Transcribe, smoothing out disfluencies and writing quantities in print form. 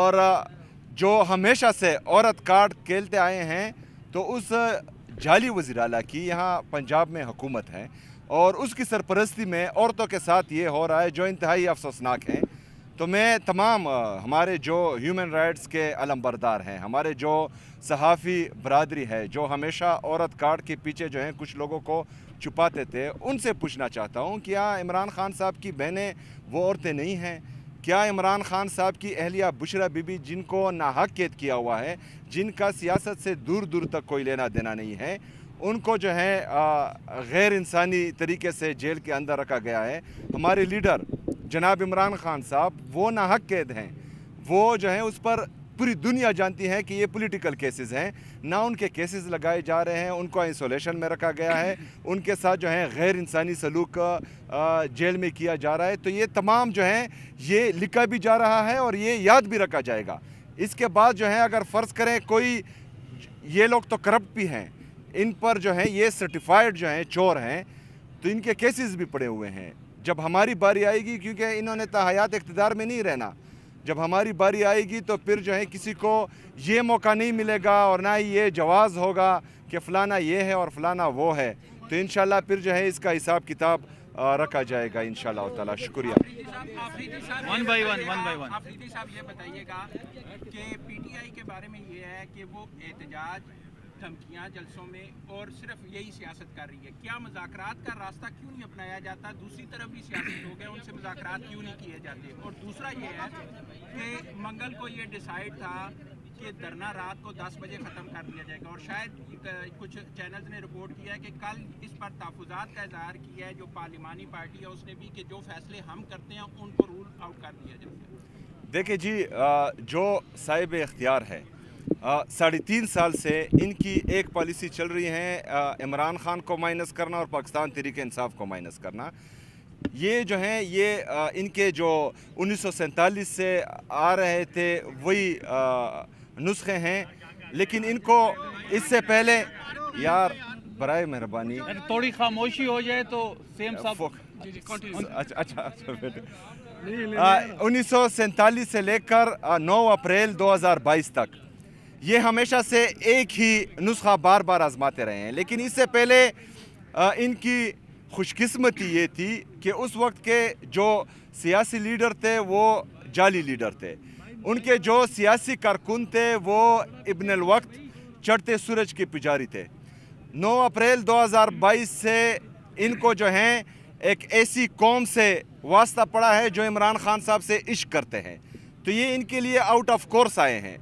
اور جو ہمیشہ سے عورت کارڈ کھیلتے آئے ہیں تو اس جعلی وزیر اعلیٰ کی یہاں پنجاب میں حکومت ہے اور اس کی سرپرستی میں عورتوں کے ساتھ یہ ہو رہا ہے جو انتہائی افسوسناک ہے۔ تو میں تمام ہمارے جو ہیومن رائٹس کے علمبردار ہیں، ہمارے جو صحافی برادری ہے جو ہمیشہ عورت کارڈ کے پیچھے جو ہیں کچھ لوگوں کو چھپاتے تھے، ان سے پوچھنا چاہتا ہوں کیا عمران خان صاحب کی بہنیں وہ عورتیں نہیں ہیں؟ کیا عمران خان صاحب کی اہلیہ بشرا بی بی جن کو ناحق قید کیا ہوا ہے، جن کا سیاست سے دور دور تک کوئی لینا دینا نہیں ہے، ان کو جو ہے غیر انسانی طریقے سے جیل کے اندر رکھا گیا ہے؟ ہمارے لیڈر جناب عمران خان صاحب وہ ناحق قید ہیں، وہ جو ہیں اس پر پوری دنیا جانتی ہے کہ یہ پولیٹیکل کیسز ہیں، نہ ان کے کیسز لگائے جا رہے ہیں، ان کو آئسولیشن میں رکھا گیا ہے، ان کے ساتھ جو ہیں غیر انسانی سلوک جیل میں کیا جا رہا ہے۔ تو یہ تمام جو ہیں یہ لکھا بھی جا رہا ہے اور یہ یاد بھی رکھا جائے گا۔ اس کے بعد جو ہے اگر فرض کریں کوئی، یہ لوگ تو کرپٹ بھی ہیں، ان پر جو ہے یہ سرٹیفائیڈ جو ہیں چور ہیں، تو ان کے کیسز بھی پڑے ہوئے ہیں۔ جب ہماری باری آئے گی، کیونکہ انہوں نے حیات اقتدار میں نہیں رہنا، جب ہماری باری آئے گی تو پھر جو ہے کسی کو یہ موقع نہیں ملے گا اور نہ ہی یہ جواز ہوگا کہ فلانا یہ ہے اور فلانا وہ ہے۔ تو انشاءاللہ پھر جو ہے اس کا حساب کتاب رکھا جائے گا انشاءاللہ تعالی۔ شکریہ۔ One by one. آفریدی صاحب یہ بتائیے گا کہ پی ٹی آئی کے بارے میں یہ ہے کہ وہ احتجاج، دھمکیاں جلسوں میں اور صرف یہی سیاست کر رہی ہے، کیا مذاکرات کا راستہ کیوں نہیں اپنایا جاتا؟ دوسری طرف بھی سیاسی لوگ ہیں، ان سے مذاکرات کیوں نہیں کیے جاتے؟ اور دوسرا یہ ہے کہ منگل کو یہ ڈیسائیڈ تھا کہ دھرنا رات کو 10 بجے ختم کر دیا جائے گا، اور شاید کچھ چینلز نے رپورٹ کیا ہے کہ کل اس پر تحفظات کا اظہار کیا ہے جو پارلیمانی پارٹی ہے اس نے بھی، کہ جو فیصلے ہم کرتے ہیں ان کو رول آؤٹ کر دیا جائے گا۔ دیکھیں جی، جو صاحب اختیار ہے 3.5 سال سے ان کی ایک پالیسی چل رہی ہے، عمران خان کو مائنس کرنا اور پاکستان تحریک انصاف کو مائنس کرنا۔ یہ جو ہیں یہ ان کے جو 1947 سے آ رہے تھے وہی نسخے ہیں، لیکن ان کو اس سے پہلے یار برائے مہربانی تھوڑی خاموشی ہو جائے تو سیم صاحب۔ اچھا بیٹے، 1947 سے لے کر 9 اپریل 2022 تک یہ ہمیشہ سے ایک ہی نسخہ بار بار آزماتے رہے ہیں، لیکن اس سے پہلے ان کی خوش قسمتی یہ تھی کہ اس وقت کے جو سیاسی لیڈر تھے وہ جعلی لیڈر تھے، ان کے جو سیاسی کارکن تھے وہ ابن الوقت چڑھتے سورج کے پجاری تھے۔ 9 اپریل 2022 سے ان کو جو ہیں ایک ایسی قوم سے واسطہ پڑا ہے جو عمران خان صاحب سے عشق کرتے ہیں، تو یہ ان کے لیے آؤٹ آف کورس آئے ہیں۔